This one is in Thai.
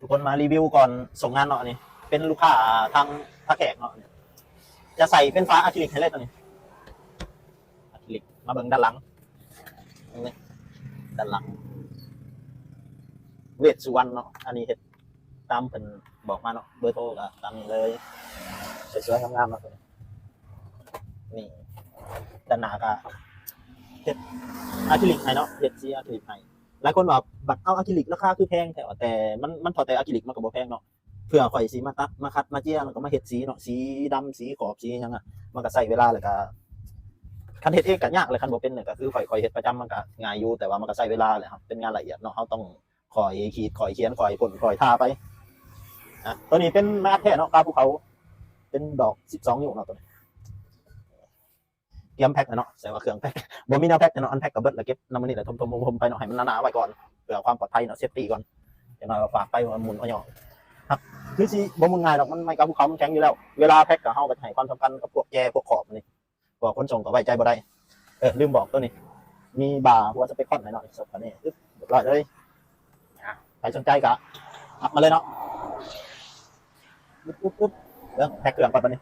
ทุกคนมารีวิวก่อนส่งงานเนาะนี่เป็นลูกค้าทางท่าแขกเนาะจะใส่เป็นฟ้าอะคริลิกให้เลยตัวนี้อะคริลิกมาเบิ่งด้านหลังนี่ด้านหลังเวชสุวรรณเนาะอันนี้เห็ดตามเป็นบอกมาเนาะเบอร์โทรก็ตามนี้เลยสวยๆงามๆเนาะนี่ด้านหน้าก็เห็ดอะคริลิกให้เนาะเห็ดสีอะคริลิกให้หลายคนบอกบัตรเอาอะคริลิกราคาคือแพงแต่มันพอแต่อะคริลิกมันก็บ่แพงเนาะเพื่อข่อยสีมาตัดมาคัดมาเจียแล้วก็มาเห็ดสีเนาะสีดำสีขอบสียังอ่ะมันก็ใส่เวลาแล้วก็คันเห็ดเองก็ยากเลยคันบ่เป็นเนี่ยก็คือข่อยเห็ดประจำมันก็ง่ายอยู่แต่ว่ามันก็ใช้เวลาแหละครับเป็นงานละเอียดเนาะเขาต้องคอยขีดคอยเขียนคอยพ่นคอยทาไปตัวนี้เป็นไม้อัดแท้เนาะกาภูเขาเป็นดอก12นิ้วเนาะตัวนี้เตรียมแพ็คเนาะใส่ว่าเครื่องแพ็คบ่มีแนวแพ็คเนาะอันแพ็คกับเบิดแล้วเก็บน้ำมันนี่แหละทมๆไปเนาะให้มันหนาๆไว้ก่อนเพื่อความปลอดภัยเนาะเซฟตี้ก่อนอย่างน้อยก็ฝากไปมันหมุนย่อครับคือสิบ่มุนง่ายดอกมันไม่กาภูเขามันแข็งอยู่แล้วเวลาแพ็คก็เฮาก็ให้ความสำคัญกับพวกแกพวกขอบนี่พวกคนส่งก็ไว้ใจบ่ได้ลืมบอกตัวนี้มีบาร์หัวสเปคคอนหน่อยๆสดกว่านี้เรียบร้อยเลยใครสนใจก็ทักมาเลยเนาะปุ๊บแพ็คเครื่องก่อนตอนนี้